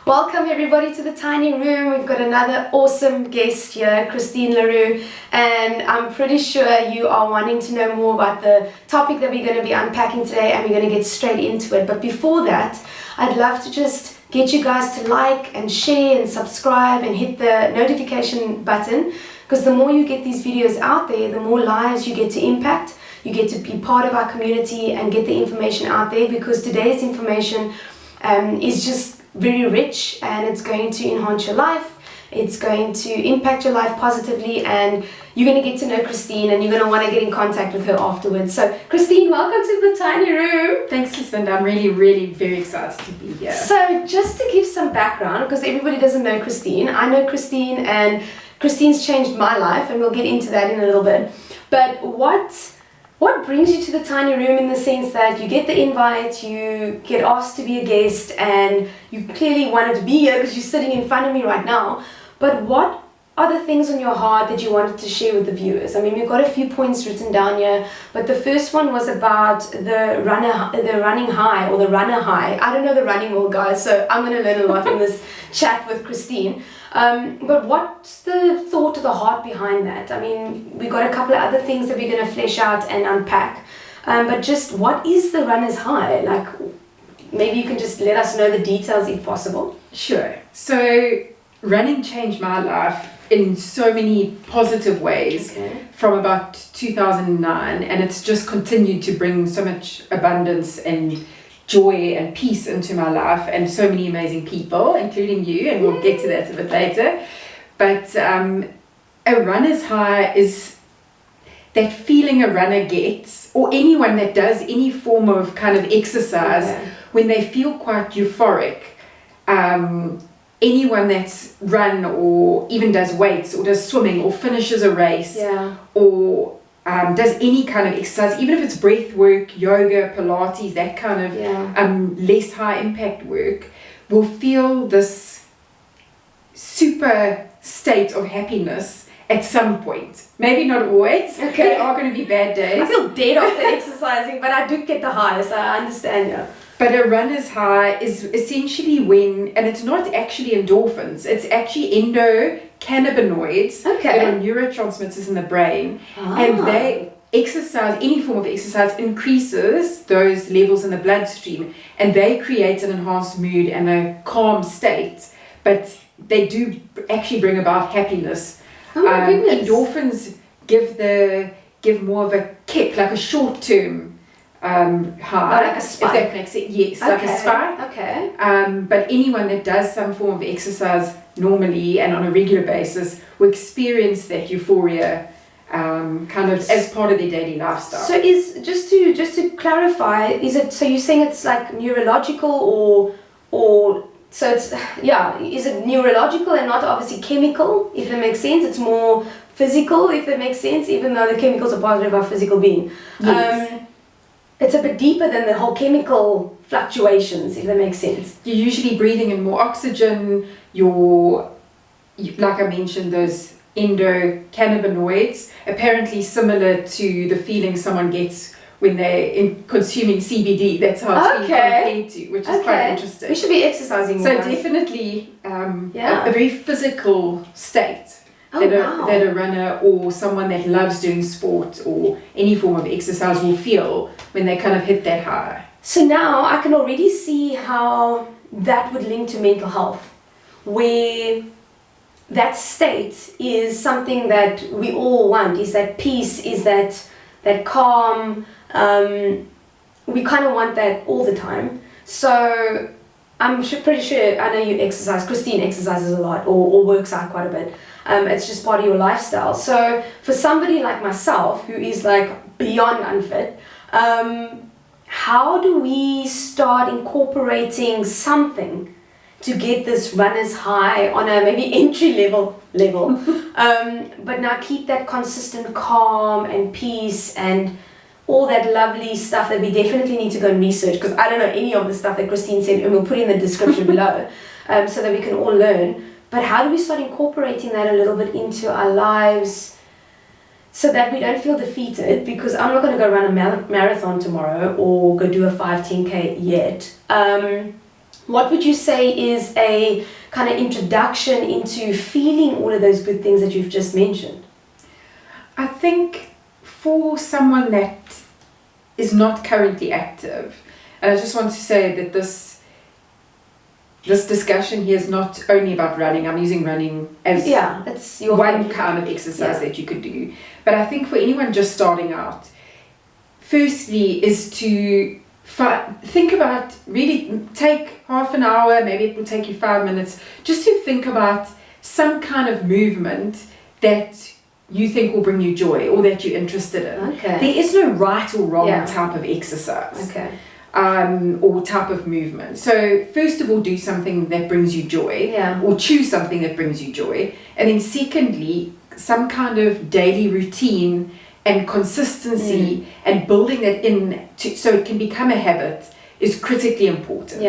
Welcome everybody to the tiny room. We've got another awesome guest here, Christine Roux, and I'm pretty sure you are wanting to know more about the topic that we're going to be unpacking today, and we're going to get straight into it. But before that, I'd love to just get you guys to like and share and subscribe and hit the notification button, because the more you get these videos out there, the more lives you get to impact. You get to be part of our community and get the information out there, because today's information is just very rich, and it's going to enhance your life. It's going to impact your life positively, and you're going to get to know Christine, and you're going to want to get in contact with her afterwards. So Christine, welcome to the tiny room. Thanks, Lucinda. I'm really very excited to be here. So just to give some background, because everybody doesn't know Christine, I know Christine, and Christine's changed my life, and we'll get into that in a little bit. But what brings you to the tiny room, in the sense that you get the invite, you get asked to be a guest, and you clearly wanted to be here because you're sitting in front of me right now. But what are the things on your heart that you wanted to share with the viewers? I mean, we've got a few points written down here, but the first one was about the running high, or the runner high. I don't know the running world, guys, so I'm going to learn a lot in this chat with Christine. But what's the thought of the heart behind that? I mean, we've got a couple of other things that we're going to flesh out and unpack. But just what is the runner's high? Like, maybe you can just let us know the details if possible. Sure. So running changed my life in so many positive ways from about 2009, and it's just continued to bring so much abundance and joy and peace into my life, and so many amazing people, including you, and we'll get to that a bit later. But a runner's high is that feeling a runner gets, or anyone that does any form of kind of exercise, when they feel quite euphoric. Anyone that's run, or even does weights, or does swimming, or finishes a race, or does any kind of exercise, even if it's breath work, yoga, Pilates, that kind of less high impact work, will feel this super state of happiness at some point. Maybe not always. There are going to be bad days. I feel dead after exercising, but I do get the high, so I understand you. But a runner's high is essentially when, and it's not actually endorphins, it's actually endocannabinoids that are neurotransmitters in the brain, and they exercise, any form of exercise increases those levels in the bloodstream, and they create an enhanced mood and a calm state, but they do actually bring about happiness. Oh my goodness. Endorphins give more of a kick, like a short-term high, like a spike. if that makes it, yes, like a spike. But anyone that does some form of exercise normally and on a regular basis will experience that euphoria kind of as part of their daily lifestyle. So just to clarify, is it, so you're saying it's like neurological, or so it's, is it neurological and not obviously chemical, if that makes sense? It's more physical, if that makes sense, even though the chemicals are part of our physical being. Yes. It's a bit deeper than the whole chemical fluctuations, if that makes sense. You're usually breathing in more oxygen, like I mentioned, those endocannabinoids, apparently similar to the feeling someone gets when they're consuming CBD. That's how it's being compared to, which is quite interesting. We should be exercising more. So definitely a very physical state. That a runner, or someone that loves doing sport or any form of exercise, will feel when they kind of hit that high. So now I can already see how that would link to mental health, where that state is something that we all want, is that peace, is that calm. We kind of want that all the time. So I'm pretty sure, I know you exercise, Christine exercises a lot, or works out quite a bit. It's just part of your lifestyle. So for somebody like myself, who is like beyond unfit, how do we start incorporating something to get this runner's high on a maybe entry level, but now keep that consistent calm and peace and all that lovely stuff that we definitely need to go and research, because I don't know any of the stuff that Christine said, and we'll put in the description below, so that we can all learn. But how do we start incorporating that a little bit into our lives, so that we don't feel defeated? Because I'm not going to go run a marathon tomorrow or go do a 5-10K yet. what would you say is a kind of introduction into feeling all of those good things that you've just mentioned? I think for someone that is not currently active, and I just want to say that this discussion here is not only about running. I'm using running as it's your one kind of exercise that you could do. But I think for anyone just starting out, firstly is to think about, really take half an hour, maybe it will take you 5 minutes, just to think about some kind of movement that you think will bring you joy or that you're interested in. Okay. There is no right or wrong type of exercise. Okay. Or type of movement. So first of all, do something that brings you joy, or choose something that brings you joy. And then secondly, some kind of daily routine and consistency and building that in so it can become a habit is critically important.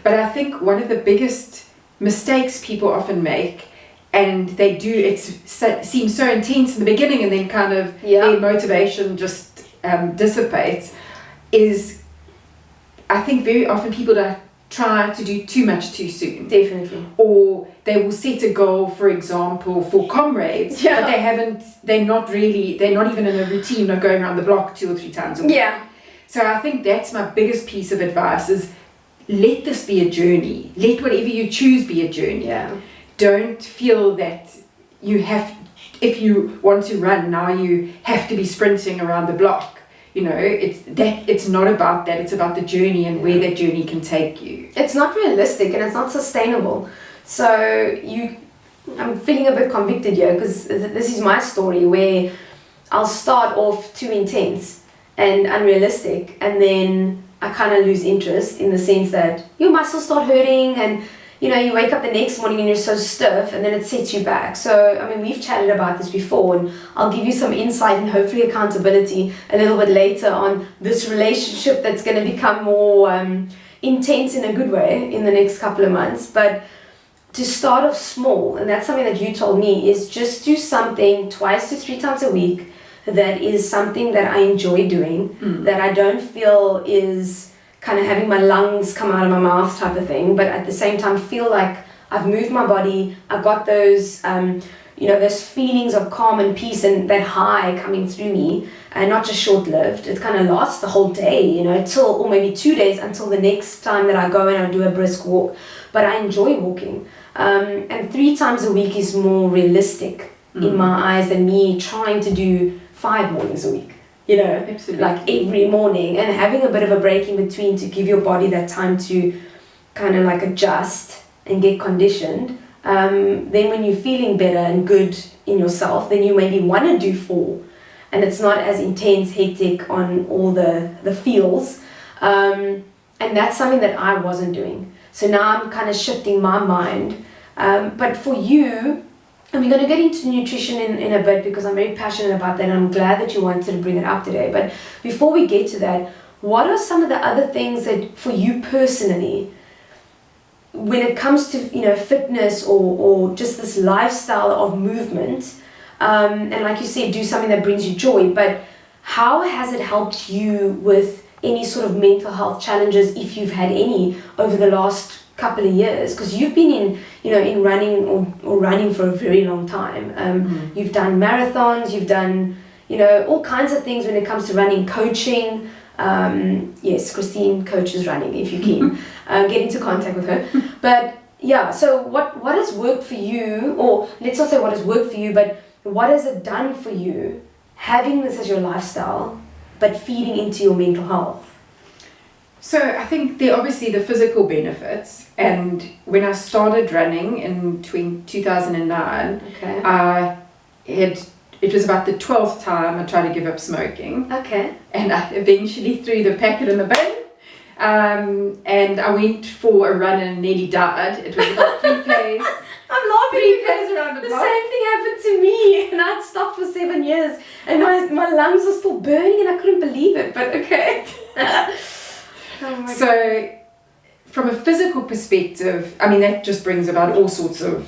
But I think one of the biggest mistakes people often make, and they do, it seems so intense in the beginning and then kind of their motivation just dissipates, is I think very often people try to do too much too soon. Definitely. Or they will set a goal, for example, for comrades, but they're not even in a routine of going around the block 2 or 3 times a week. So I think that's my biggest piece of advice is let this be a journey. Let whatever you choose be a journey. Don't feel that you have, if you want to run, now you have to be sprinting around the block. You know, it's not about that. It's about the journey and where that journey can take you. It's not realistic and it's not sustainable. So I'm feeling a bit convicted here because this is my story where I'll start off too intense and unrealistic, and then I kind of lose interest in the sense that your muscles start hurting and you know, you wake up the next morning and you're so stiff, and then it sets you back. So, I mean, we've chatted about this before, and I'll give you some insight and hopefully accountability a little bit later on this relationship that's going to become more intense in a good way in the next couple of months. But to start off small, and that's something that you told me, is just do something 2 to 3 times a week that is something that I enjoy doing, that I don't feel is kind of having my lungs come out of my mouth type of thing, but at the same time feel like I've moved my body, I've got those you know, those feelings of calm and peace and that high coming through me, and not just short-lived. It kind of lasts the whole day, you know, or maybe 2 days until the next time that I go and I do a brisk walk. But I enjoy walking, and 3 times a week is more realistic in my eyes than me trying to do 5 mornings a week. You know, absolutely, like every morning, and having a bit of a break in between to give your body that time to kind of like adjust and get conditioned. Then when you're feeling better and good in yourself, then you maybe want to do 4, and it's not as intense, hectic on all the feels. And that's something that I wasn't doing. So now I'm kind of shifting my mind. But for you, and we're going to get into nutrition in a bit because I'm very passionate about that, and I'm glad that you wanted to bring it up today. But before we get to that, what are some of the other things that for you personally, when it comes to, you know, fitness or just this lifestyle of movement, and like you said, do something that brings you joy, but how has it helped you with any sort of mental health challenges, if you've had any, over the last couple of years? Because you've been in, you know, in running or running for a very long time. You've done marathons, you've done, you know, all kinds of things when it comes to running, coaching. Yes, Christine coaches running, if you can get into contact with her. But yeah, so what has worked for you, or let's not say what has worked for you, but what has it done for you having this as your lifestyle but feeding into your mental health? So I think there are obviously the physical benefits, and when I started running in 2009, it was about the 12th time I tried to give up smoking. And I eventually threw the packet in the bin, and I went for a run and nearly died. It was about 3Ks. I'm laughing 3Ks around the the block. same thing happened to me, and I'd stopped for 7 years, and my lungs were still burning, and I couldn't believe it. But okay. Oh so from a physical perspective, I mean, that just brings about all sorts of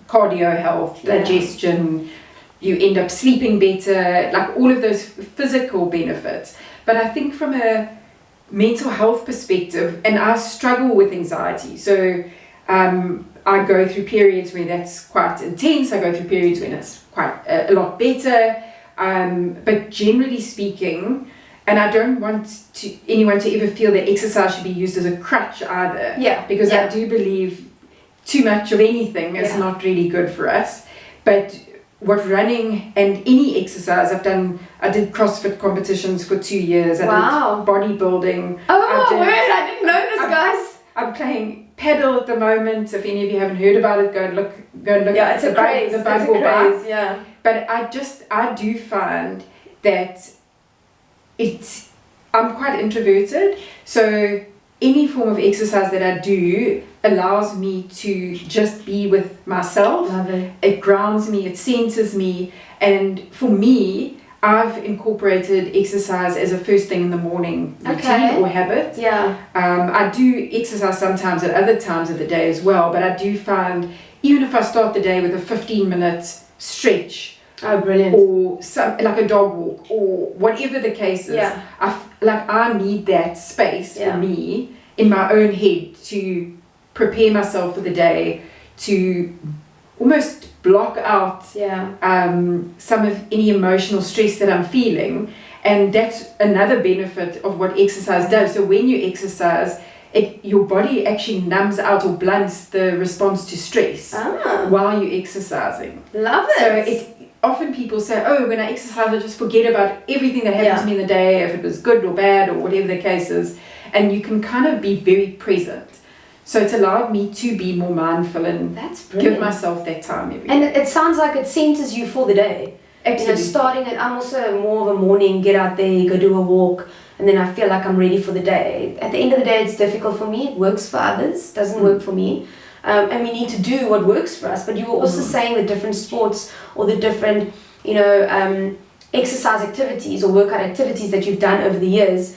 cardio health, digestion, you end up sleeping better, like all of those physical benefits. But I think from a mental health perspective, and I struggle with anxiety. So I go through periods where that's quite intense. I go through periods when it's quite a lot better. But generally speaking, and I don't want anyone to ever feel that exercise should be used as a crutch either. Yeah. Because I do believe too much of anything is not really good for us. But what running and any exercise, I did CrossFit competitions for 2 years. I did bodybuilding. Oh my word, I didn't know this, guys. I'm playing paddle at the moment. If any of you haven't heard about it, go and look. Yeah, it's a craze. The bug will bite. Yeah. But I do find that I'm quite introverted, so any form of exercise that I do allows me to just be with myself. Love it. It grounds me, it centers me, and for me, I've incorporated exercise as a first thing in the morning routine or habit. Yeah. I do exercise sometimes at other times of the day as well, but I do find even if I start the day with a 15-minute stretch, brilliant, or like a dog walk or whatever the case is, I need that space for me in my own head to prepare myself for the day, to almost block out some of any emotional stress that I'm feeling. And that's another benefit of what exercise does. So when you exercise, your body actually numbs out or blunts the response to stress while you're exercising. Love it. So often people say, oh, when I exercise, I just forget about everything that happened to me in the day, if it was good or bad or whatever the case is. And you can kind of be very present. So it's allowed me to be more mindful and give myself that time every day. And it sounds like it centers you for the day. Absolutely. Starting it, I'm also more of a morning, get out there, go do a walk, and then I feel like I'm ready for the day. At the end of the day, it's difficult for me. It works for others, doesn't work for me. And we need to do what works for us. But you were also saying the different sports or the different, exercise activities or workout activities that you've done over the years.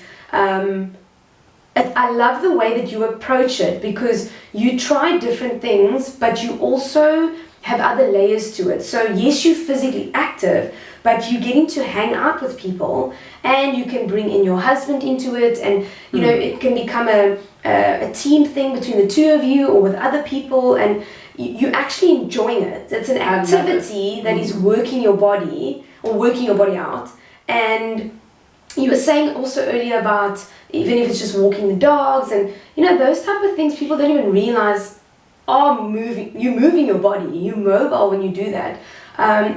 I love the way that you approach it, because you try different things, but you also have other layers to it. So yes, you're physically active, but you're getting to hang out with people, and you can bring in your husband into it, and it can become a team thing between the two of you or with other people, and you're actually enjoying it. It's an activity that is working your body or working your body out. And you were saying also earlier about even if it's just walking the dogs and those type of things, people don't even realize are moving. You're moving your body. You're mobile when you do that.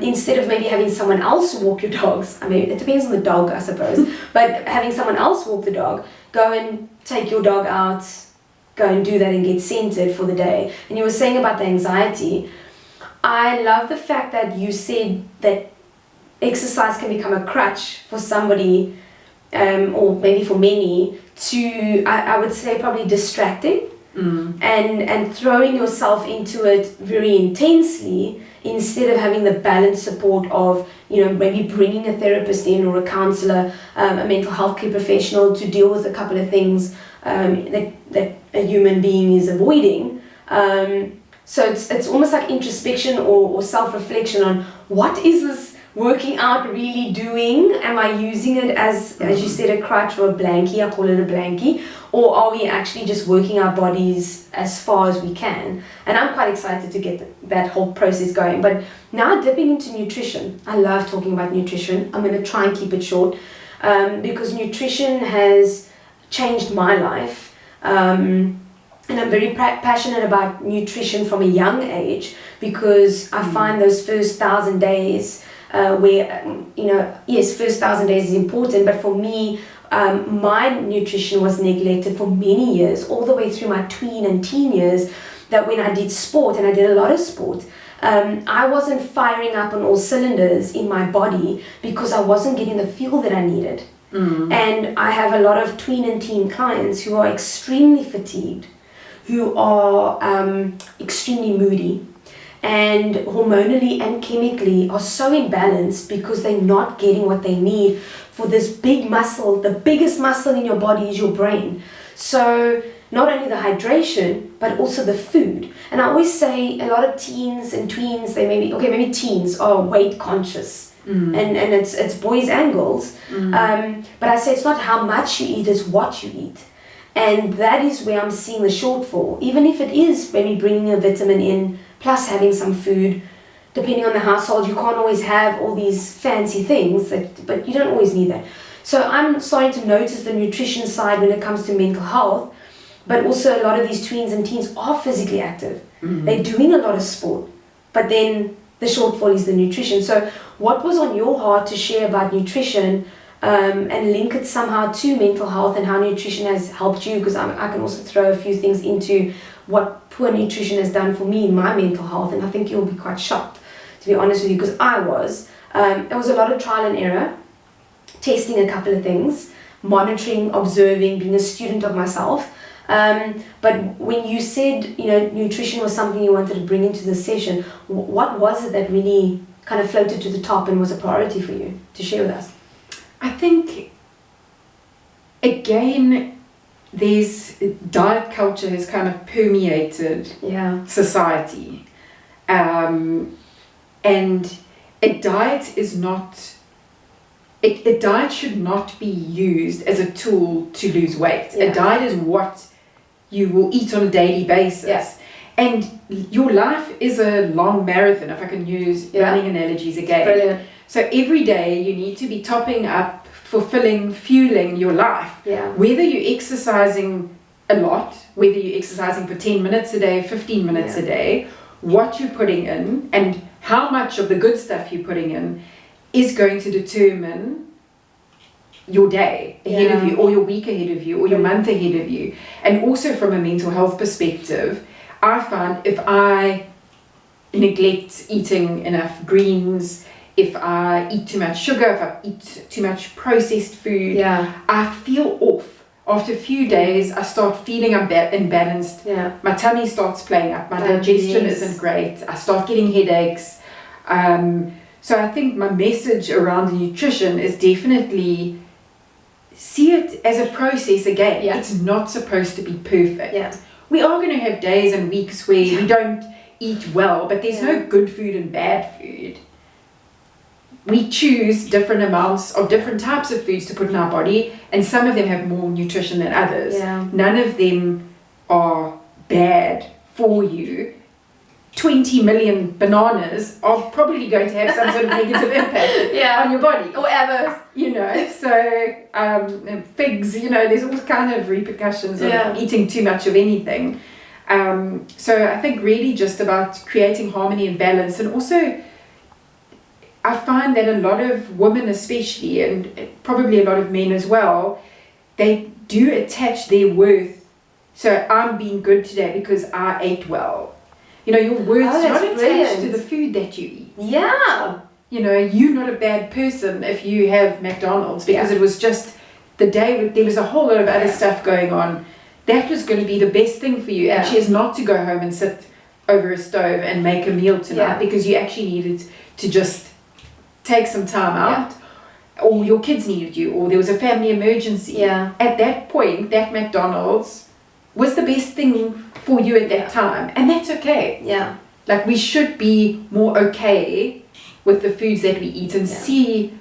Instead of maybe having someone else walk your dogs. I mean, it depends on the dog, I suppose. But having someone else walk the dog, go and take your dog out, go and do that and get centered for the day. And you were saying about the anxiety. I love the fact that you said that exercise can become a crutch for somebody, or maybe for many, to, I would say, probably distracting. And throwing yourself into it very intensely, instead of having the balanced support of maybe bringing a therapist in or a counselor, a mental health care professional, to deal with a couple of things that a human being is avoiding. So it's almost like introspection or self-reflection on what is this working out really doing? Am I using it as you said, a crutch or a blankie? I call it a blankie. Or are we actually just working our bodies as far as we can? And I'm quite excited to get that whole process going. But now dipping into nutrition. I love talking about nutrition. I'm going to try and keep it short, because nutrition has changed my life. And I'm very passionate about nutrition from a young age, because I find those first 1,000 days where, yes, first 1,000 days is important, but for me, my nutrition was neglected for many years, all the way through my tween and teen years, that when I did sport, and I did a lot of sport, I wasn't firing up on all cylinders in my body because I wasn't getting the fuel that I needed. And I have a lot of tween and teen clients who are extremely fatigued, who are extremely moody, and hormonally and chemically are so imbalanced because they're not getting what they need for this big muscle. The biggest muscle in your body is your brain. So not only the hydration, but also the food. And I always say a lot of teens and tweens, maybe teens are weight conscious. and it's boys and girls. But I say it's not how much you eat, it's what you eat. And that is where I'm seeing the shortfall. Even if it is maybe bringing a vitamin in, plus having some food, depending on the household, you can't always have all these fancy things, but you don't always need that. So I'm starting to notice the nutrition side when it comes to mental health, but also a lot of these tweens and teens are physically active. They're doing a lot of sport, but then the shortfall is the nutrition. So what was on your heart to share about nutrition and link it somehow to mental health and how nutrition has helped you? Because I can also throw a few things into what poor nutrition has done for me in my mental health, and I think you'll be quite shocked, to be honest with you, because I was. It was a lot of trial and error, testing a couple of things, monitoring, observing, being a student of myself. But when you said, nutrition was something you wanted to bring into the session, what was it that really kind of floated to the top and was a priority for you to share with us? I think, again, there's diet culture has kind of permeated society. And a diet is not... A diet should not be used as a tool to lose weight. A diet is what you will eat on a daily basis. And your life is a long marathon, if I can use running analogies again. Brilliant. So every day you need to be topping up, fulfilling, fueling your life. Whether you're exercising a lot, whether you're exercising for 10 minutes a day, 15 minutes a day, what you're putting in and how much of the good stuff you're putting in is going to determine your day ahead of you, or your week ahead of you, or your month ahead of you. And also from a mental health perspective, I find if I neglect eating enough greens, if I eat too much sugar, if I eat too much processed food, I feel off. After a few days, I start feeling imbalanced. My tummy starts playing up. My digestion isn't great. I start getting headaches. So I think my message around nutrition is definitely see it as a process again. It's not supposed to be perfect. We are going to have days and weeks where we don't eat well, but there's no good food and bad food. We choose different amounts of different types of foods to put in our body, and some of them have more nutrition than others. None of them are bad for you. 20 million bananas are probably going to have some sort of negative impact on your body. Or others. So figs, there's all kind of repercussions of eating too much of anything. So I think really just about creating harmony and balance. And also, I find that a lot of women especially, and probably a lot of men as well, they do attach their worth. So I'm being good today because I ate well. Your worth's not attached to the food that you eat. You're not a bad person if you have McDonald's because it was just the day there was a whole lot of other stuff going on. That was going to be the best thing for you. And she is not to go home and sit over a stove and make a meal tonight because you actually needed to just take some time out. Or your kids needed you, or there was a family emergency. At that point, that McDonald's was the best thing for you at that time, and that's okay. Like, we should be more okay with the foods that we eat and see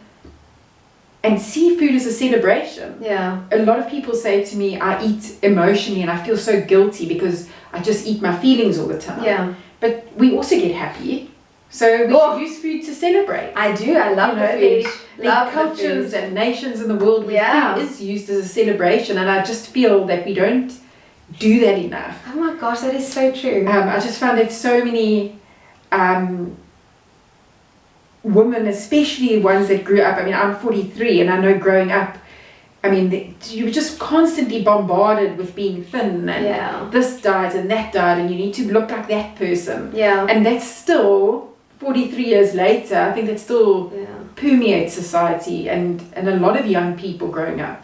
food as a celebration. A lot of people say to me, I eat emotionally and I feel so guilty because I just eat my feelings all the time. But we also get happy, so we should use food to celebrate. I do. I love the food. There are cultures and nations in the world where food is used as a celebration, and I just feel that we don't do that enough. Oh my gosh, that is so true. I just found that so many women, especially ones that grew up, I'm 43 and I know growing up, you were just constantly bombarded with being thin and this diet and that diet, and you need to look like that person. And that's still, 43 years later, I think that still permeates society and a lot of young people growing up.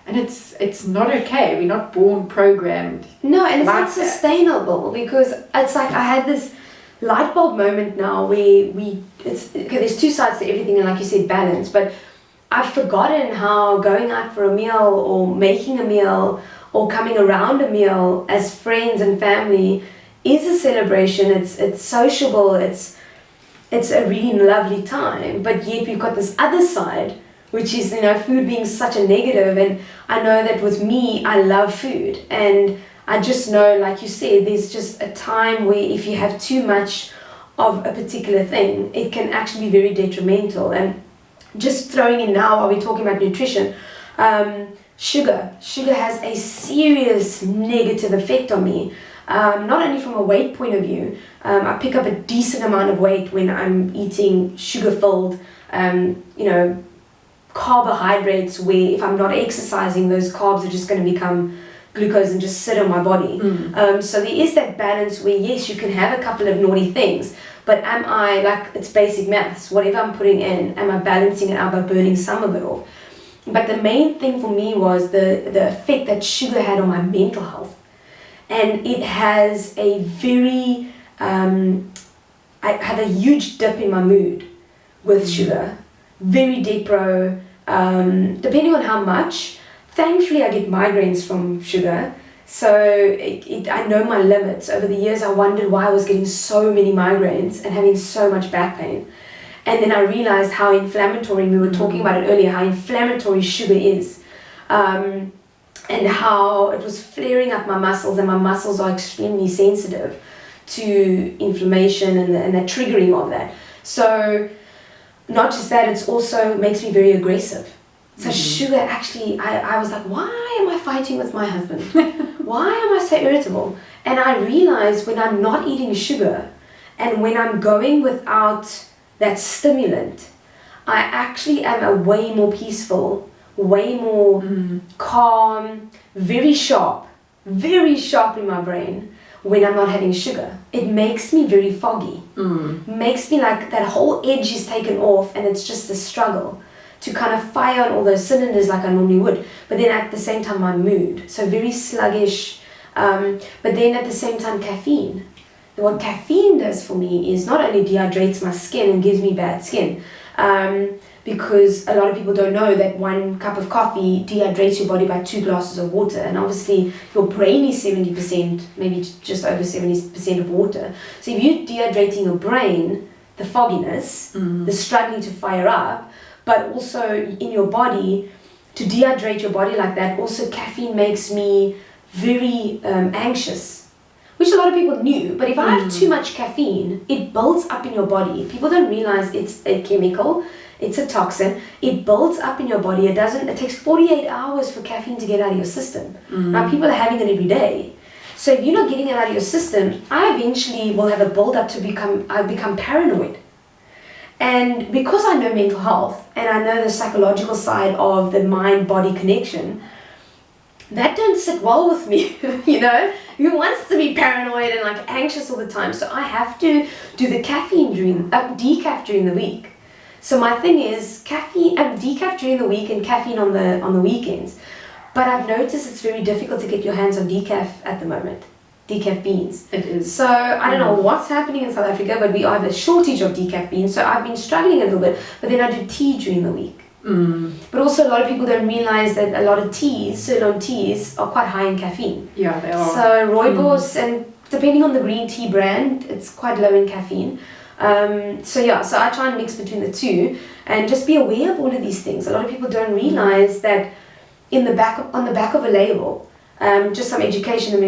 And it's not okay. We're not born programmed. No, and it's not sustainable, because it's like I had this light bulb moment now where there's two sides to everything, and like you said, balance. But I've forgotten how going out for a meal or making a meal or coming around a meal as friends and family is a celebration. It's sociable. It's it's a really lovely time, but yet we've got this other side, which is, food being such a negative. And I know that with me, I love food, and I just know, like you said, there's just a time where if you have too much of a particular thing, it can actually be very detrimental. And just throwing in now, while we're talking about nutrition, sugar has a serious negative effect on me. Not only from a weight point of view, I pick up a decent amount of weight when I'm eating sugar-filled, carbohydrates, where if I'm not exercising, those carbs are just going to become glucose and just sit on my body. So there is that balance where, yes, you can have a couple of naughty things, but am I, like, it's basic maths, whatever I'm putting in, am I balancing it out by burning some of it off? But the main thing for me was the effect that sugar had on my mental health. And it has a very, I had a huge dip in my mood with sugar, very depro, depending on how much. Thankfully, I get migraines from sugar, so I know my limits. Over the years, I wondered why I was getting so many migraines and having so much back pain. And then I realized how inflammatory, we were talking about it earlier, how inflammatory sugar is, and how it was flaring up my muscles, and my muscles are extremely sensitive to inflammation and the triggering of that. So not just that, it also makes me very aggressive. So sugar actually, I was like, why am I fighting with my husband? Why am I so irritable? And I realized when I'm not eating sugar and when I'm going without that stimulant, I actually am a way more peaceful, way more calm, very sharp in my brain when I'm not having sugar. It makes me very foggy. Makes me like that whole edge is taken off, and it's just a struggle to kind of fire on all those cylinders like I normally would. But then at the same time, my mood, so very sluggish. But then at the same time, caffeine. What caffeine does for me is not only dehydrates my skin and gives me bad skin, because a lot of people don't know that 1 cup of coffee dehydrates your body by 2 glasses of water, and obviously your brain is 70%, maybe just over 70% of water. So if you're dehydrating your brain, the fogginess, the struggling to fire up, but also in your body, to dehydrate your body like that, also caffeine makes me very anxious, which a lot of people knew. But if I have too much caffeine, it builds up in your body. People don't realize it's a chemical, it's a toxin. It builds up in your body. It takes 48 hours for caffeine to get out of your system. Now people are having it every day. So if you're not getting it out of your system, I eventually will have a build up to become paranoid. And because I know mental health and I know the psychological side of the mind-body connection, that don't sit well with me, Who wants to be paranoid and like anxious all the time? So I have to do the caffeine decaf during the week. So my thing is decaf during the week and caffeine on the weekends. But I've noticed it's very difficult to get your hands on decaf at the moment. Decaf beans. It is. So I don't know what's happening in South Africa, but we have a shortage of decaf beans. So I've been struggling a little bit, but then I do tea during the week. But also a lot of people don't realize that a lot of teas, Ceylon teas, are quite high in caffeine. Yeah, they are. So rooibos, and depending on the green tea brand, it's quite low in caffeine. So I try and mix between the two and just be aware of all of these things. A lot of people don't realize that on the back of a label, just some education, and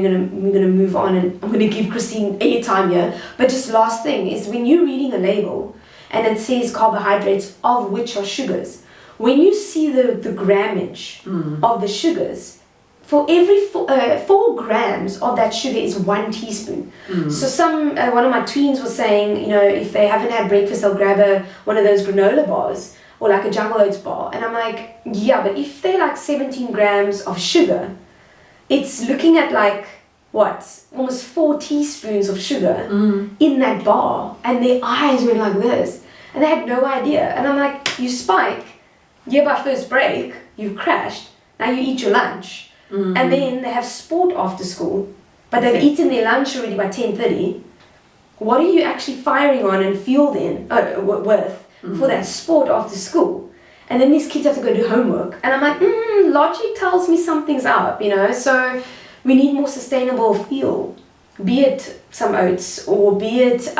we're gonna move on, and I'm gonna give Christine airtime here. But just last thing is, when you're reading a label and it says carbohydrates, of which are sugars, when you see the grammage of the sugars, for every 4 grams of that sugar is 1 teaspoon. So one of my tweens was saying, if they haven't had breakfast, they'll grab one of those granola bars or like a Jungle Oats bar. And I'm like, yeah, but if they're like 17 grams of sugar, it's looking at like, almost 4 teaspoons of sugar in that bar. And their eyes went like this. And they had no idea. And I'm like, you spike. Yeah, by first break, you've crashed. Now you eat your lunch. And then they have sport after school. But they've eaten their lunch already by 10:30. What are you actually firing on and fueled with for that sport after school? And then these kids have to go do homework. And I'm like, logic tells me something's up, So we need more sustainable fuel. Be it some oats, or be it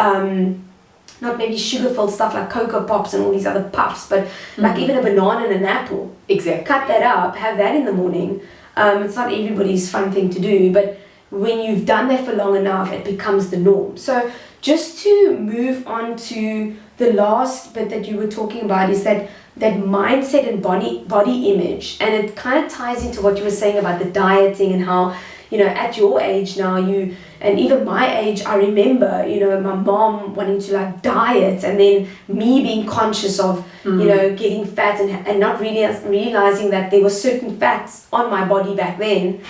not maybe sugar-filled stuff like Cocoa Pops and all these other puffs, but like even a banana and an apple. Exactly. Cut that up, have that in the morning. It's not everybody's fun thing to do, but when you've done that for long enough, it becomes the norm. So just to move on to the last bit that you were talking about is that mindset and body image, and it kind of ties into what you were saying about the dieting and how, you know, at your age now, and even my age, I remember, you know, my mom wanting to like diet, and then me being conscious of, you know, getting fat and not really realizing that there were certain fats on my body back then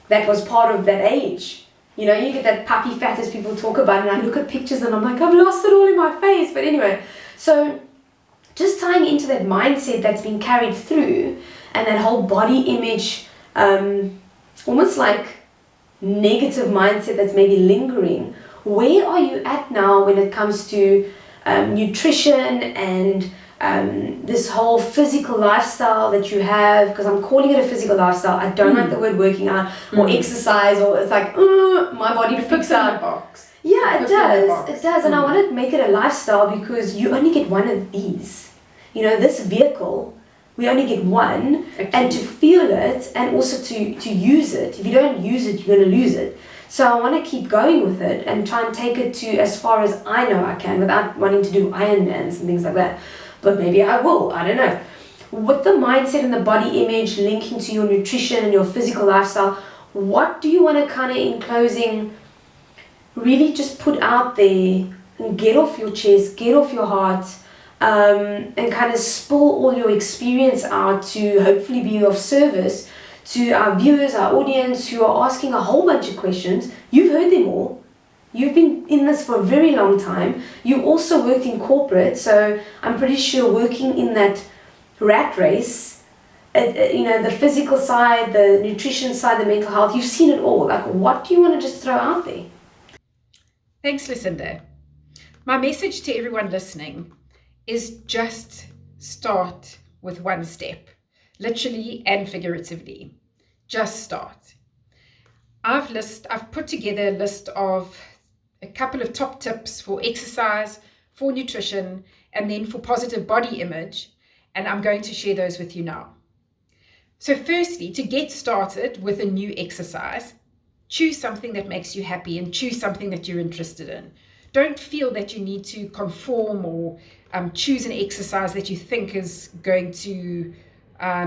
that was part of that age. You know, you get that puppy fat as people talk about, and I look at pictures and I'm like, I've lost it all in my face. But anyway, so just tying into that mindset that's been carried through, and that whole body image, almost like negative mindset that's maybe lingering. Where are you at now when it comes to nutrition and this whole physical lifestyle that you have? Because I'm calling it a physical lifestyle. I don't like the word working out or exercise, or it's like my body freaks out. Box. Yeah, it does. It does, and I want to make it a lifestyle because you only get one of these. You know, this vehicle, we only get one, and to feel it and also to use it. If you don't use it, you're going to lose it. So I want to keep going with it and try and take it to as far as I know I can without wanting to do Ironmans and things like that. But maybe I will, I don't know. With the mindset and the body image linking to your nutrition and your physical lifestyle, what do you want to kind of, in closing, really just put out there and get off your chest, get off your heart, and kind of spill all your experience out to hopefully be of service to our viewers, our audience who are asking a whole bunch of questions. You've heard them all. You've been in this for a very long time. You also worked in corporate, so I'm pretty sure working in that rat race, you know, the physical side, the nutrition side, the mental health, you've seen it all. Like, what do you want to just throw out there? Thanks, Lucinda. My message to everyone listening is just start with one step, literally and figuratively. Just start. I've put together a list of a couple of top tips for exercise, for nutrition, and then for positive body image, and I'm going to share those with you now. So firstly, to get started with a new exercise, choose something that makes you happy and choose something that you're interested in. Don't feel that you need to conform or choose an exercise that you think is going to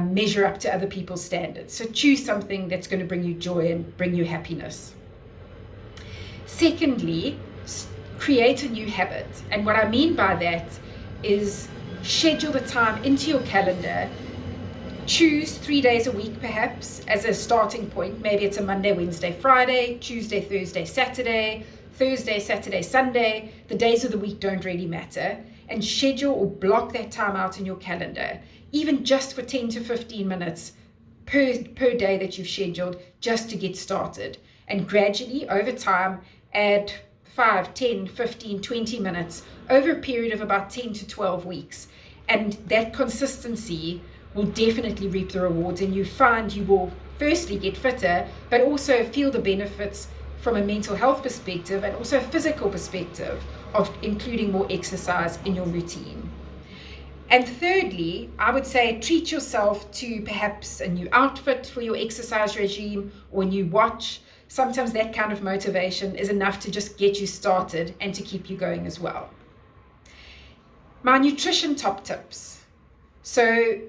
measure up to other people's standards. So choose something that's going to bring you joy and bring you happiness. Secondly, create a new habit. And what I mean by that is schedule the time into your calendar. Choose 3 days a week, perhaps, as a starting point. Maybe it's a Monday, Wednesday, Friday, Tuesday, Thursday, Saturday, Thursday, Saturday, Sunday. The days of the week don't really matter. And schedule or block that time out in your calendar, even just for 10 to 15 minutes per day that you've scheduled, just to get started. And gradually, over time, add 5, 10, 15, 20 minutes over a period of about 10 to 12 weeks. And that consistency will definitely reap the rewards, and you find you will firstly get fitter, but also feel the benefits from a mental health perspective and also a physical perspective of including more exercise in your routine. And thirdly, I would say treat yourself to perhaps a new outfit for your exercise regime or a new watch. Sometimes that kind of motivation is enough to just get you started and to keep you going as well. My nutrition top tips. So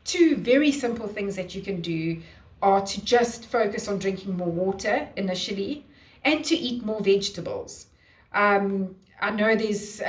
2 very simple things that you can do are to just focus on drinking more water initially and to eat more vegetables. I know there's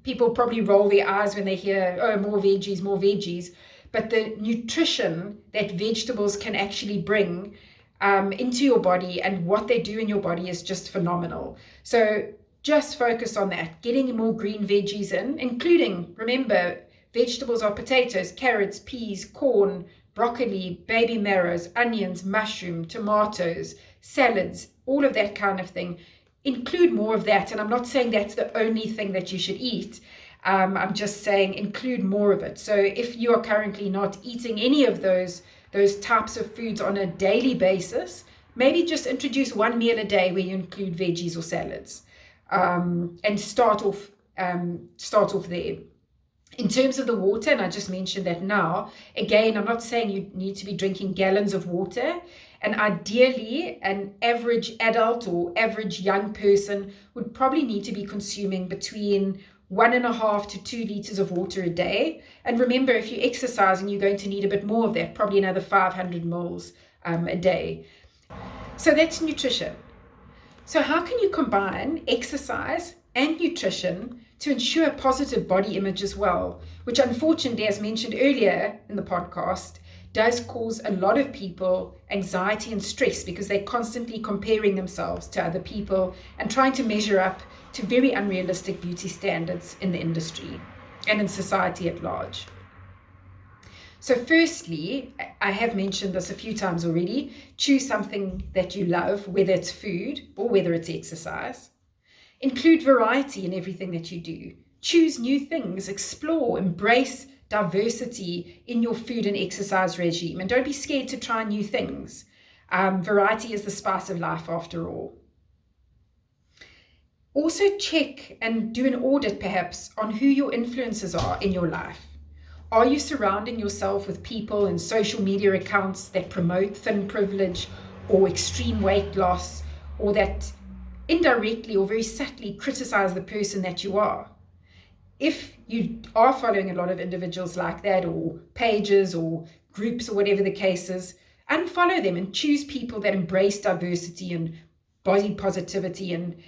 people probably roll their eyes when they hear, oh, more veggies, but the nutrition that vegetables can actually bring into your body and what they do in your body is just phenomenal. So just focus on that, getting more green veggies in, including, remember, vegetables are potatoes, carrots, peas, corn, broccoli, baby marrows, onions, mushroom, tomatoes, salads, all of that kind of thing. Include more of that. And I'm not saying that's the only thing that you should eat. I'm just saying include more of it. So if you are currently not eating any of those types of foods on a daily basis, maybe just introduce one meal a day where you include veggies or salads, and start off start off there. In terms of the water, and I just mentioned that now, again, I'm not saying you need to be drinking gallons of water, and ideally an average adult or average young person would probably need to be consuming between 1.5 to 2 liters of water a day. And remember, if you're exercising, you're going to need a bit more of that, probably another 500 mils a day. So that's nutrition. So how can you combine exercise and nutrition to ensure a positive body image as well, which unfortunately, as mentioned earlier in the podcast, does cause a lot of people anxiety and stress because they're constantly comparing themselves to other people and trying to measure up to very unrealistic beauty standards in the industry and in society at large. So firstly, I have mentioned this a few times already, choose something that you love, whether it's food or whether it's exercise. Include variety in everything that you do. Choose new things, explore, embrace diversity in your food and exercise regime, and don't be scared to try new things. Variety is the spice of life after all. Also check and do an audit perhaps on who your influencers are in your life. Are you surrounding yourself with people and social media accounts that promote thin privilege or extreme weight loss, or that indirectly or very subtly criticize the person that you are? If you are following a lot of individuals like that, or pages or groups or whatever the case is, unfollow them and choose people that embrace diversity and body positivity and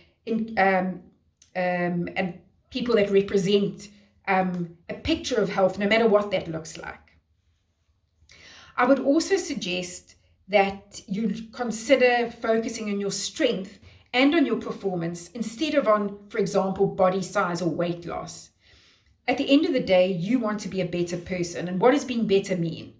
people that represent a picture of health, no matter what that looks like. I would also suggest that you consider focusing on your strength and on your performance instead of on, for example, body size or weight loss. At the end of the day, you want to be a better person. And what does being better mean?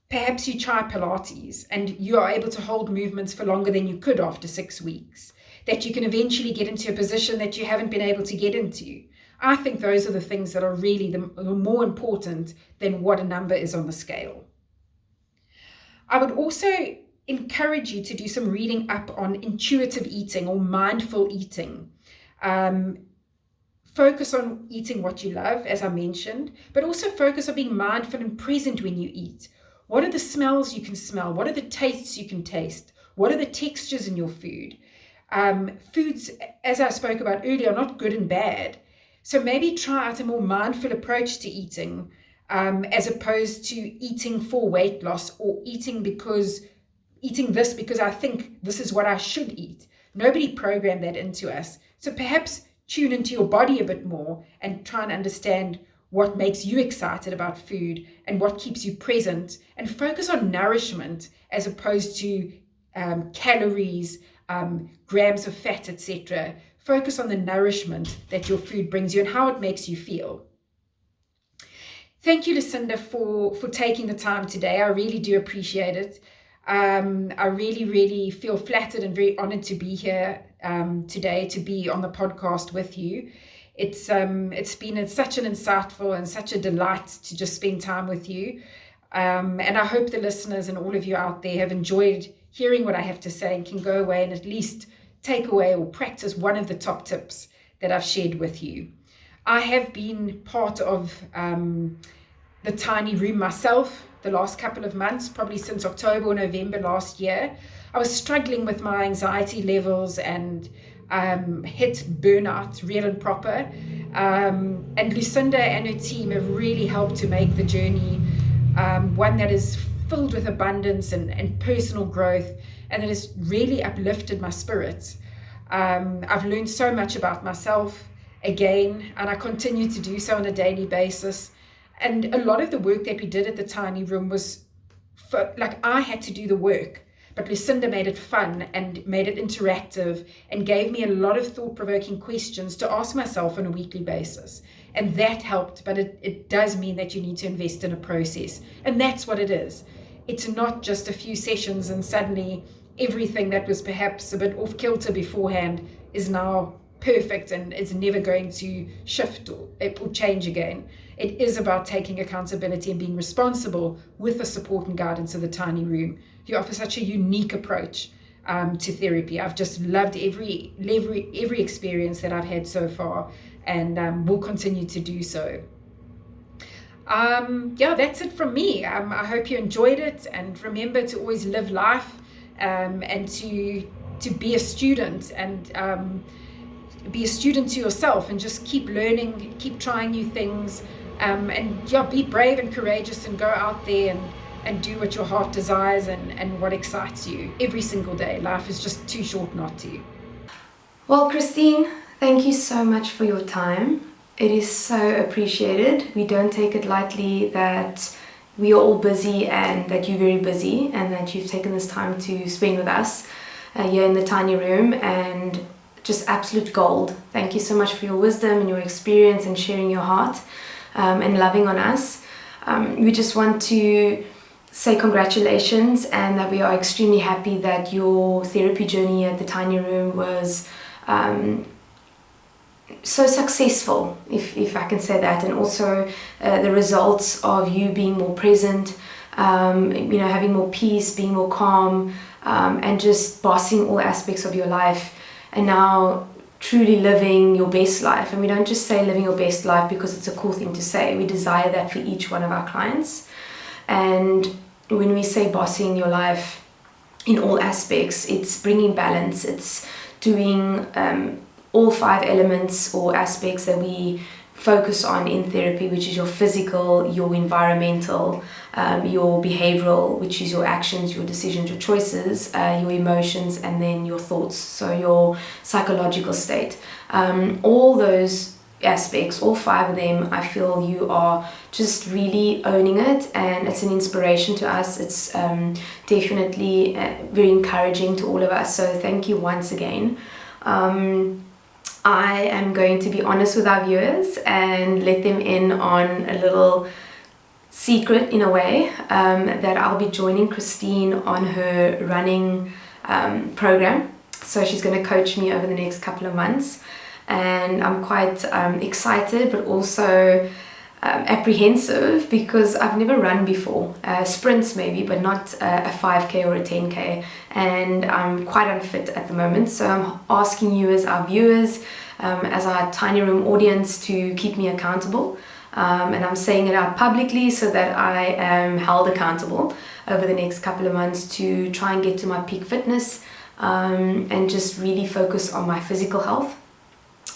Perhaps you try Pilates and you are able to hold movements for longer than you could after 6 weeks, that you can eventually get into a position that you haven't been able to get into. I think those are the things that are really the more important than what a number is on the scale. I would also encourage you to do some reading up on intuitive eating or mindful eating. Focus on eating what you love, as I mentioned, but also focus on being mindful and present when you eat. What are the smells you can smell? What are the tastes you can taste? What are the textures in your food? Foods, as I spoke about earlier, are not good and bad. So maybe try out a more mindful approach to eating, as opposed to eating for weight loss or eating this because I think this is what I should eat. Nobody programmed that into us. So perhaps tune into your body a bit more and try and understand what makes you excited about food and what keeps you present, and focus on nourishment as opposed to calories, grams of fat, etc. Focus on the nourishment that your food brings you and how it makes you feel. Thank you, Lucinda, for taking the time today. I really do appreciate it. I really, really feel flattered and very honored to be here today, to be on the podcast with you. It's been such an insightful and such a delight to just spend time with you. And I hope the listeners and all of you out there have enjoyed hearing what I have to say and can go away and at least take away or practice one of the top tips that I've shared with you. I have been part of the tiny room myself the last couple of months, probably since October or November last year. I was struggling with my anxiety levels and hit burnout real and proper. And Lucinda and her team have really helped to make the journey one that is filled with abundance and personal growth, and it has really uplifted my spirits. I've learned so much about myself again, and I continue to do so on a daily basis. And a lot of the work that we did at the tiny room was I had to do the work, but Lucinda made it fun and made it interactive and gave me a lot of thought-provoking questions to ask myself on a weekly basis. And that helped, but it does mean that you need to invest in a process. And that's what it is. It's not just a few sessions and suddenly everything that was perhaps a bit off kilter beforehand is now perfect and it's never going to shift or change again. It is about taking accountability and being responsible with the support and guidance of the tiny room. You offer such a unique approach to therapy. I've just loved every experience that I've had so far, and will continue to do so. That's it from me. I hope you enjoyed it, and remember to always live life, and to be a student, and be a student to yourself, and just keep learning, keep trying new things, and be brave and courageous, and go out there and do what your heart desires, and what excites you every single day. Life is just too short not to. Well, Christine, thank you so much for your time. It is so appreciated. We don't take it lightly that we are all busy, and that you're very busy, and that you've taken this time to spend with us here in the tiny room, and just absolute gold. Thank you so much for your wisdom and your experience, and sharing your heart, and loving on us. We just want to say congratulations, and that we are extremely happy that your therapy journey at the tiny room was so successful, if I can say that, and also the results of you being more present, having more peace, being more calm, and just bossing all aspects of your life, and now truly living your best life. And we don't just say living your best life because it's a cool thing to say. We desire that for each one of our clients. And when we say bossing your life in all aspects, it's bringing balance, it's doing all 5 elements or aspects that we focus on in therapy, which is your physical, your environmental, your behavioral, which is your actions, your decisions, your choices, your emotions, and then your thoughts, so your psychological state. All those aspects, all 5 of them, I feel you are just really owning it, and it's an inspiration to us. It's definitely very encouraging to all of us, so thank you once again. I am going to be honest with our viewers and let them in on a little secret, in a way, that I'll be joining Christine on her running program. So she's going to coach me over the next couple of months, and I'm quite excited, but also apprehensive, because I've never run before. Sprints maybe, but not a 5k or a 10k, and I'm quite unfit at the moment, so I'm asking you as our viewers, as our tiny room audience, to keep me accountable, and I'm saying it out publicly so that I am held accountable over the next couple of months to try and get to my peak fitness, and just really focus on my physical health.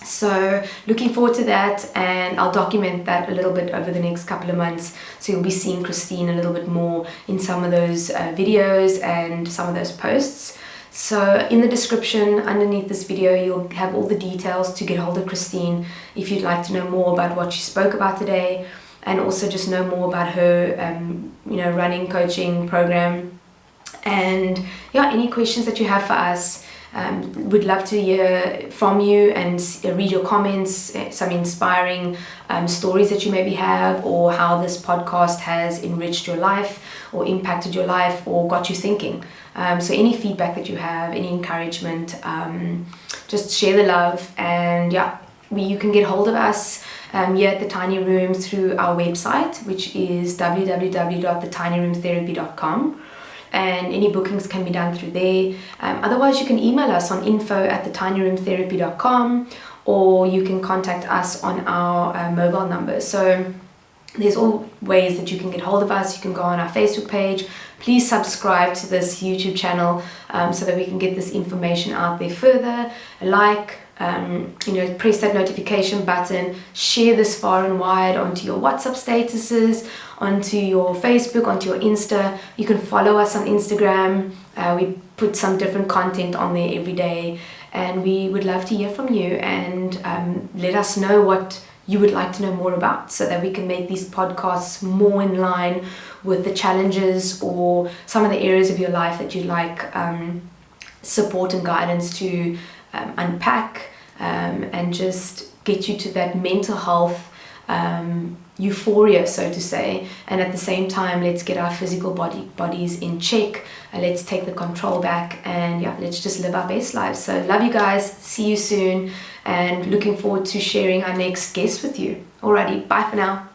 So looking forward to that, and I'll document that a little bit over the next couple of months, so you'll be seeing Christine a little bit more in some of those videos and some of those posts. So in the description underneath this video, you'll have all the details to get hold of Christine if you'd like to know more about what she spoke about today, and also just know more about her running coaching program. And any questions that you have for us, would love to hear from you and read your comments, some inspiring stories that you maybe have, or how this podcast has enriched your life or impacted your life or got you thinking. So any feedback that you have, any encouragement, just share the love. And you can get hold of us here at the Tiny Room through our website, which is www.thetinyroomtherapy.com. and any bookings can be done through there. Otherwise, you can email us on info@thetinyroomtherapy.com, or you can contact us on our mobile number. So there's all ways that you can get hold of us. You can go on our Facebook page. Please subscribe to this YouTube channel so that we can get this information out there further. Press that notification button, share this far and wide onto your WhatsApp statuses, onto your Facebook, onto your Insta. You can follow us on Instagram. We put some different content on there every day, and we would love to hear from you, and let us know what you would like to know more about, so that we can make these podcasts more in line with the challenges or some of the areas of your life that you'd like support and guidance to unpack, and just get you to that mental health euphoria, so to say. And at the same time, let's get our physical bodies in check, and let's take the control back, and let's just live our best lives. So love you guys, see you soon, and looking forward to sharing our next guest with you. Alrighty, bye for now.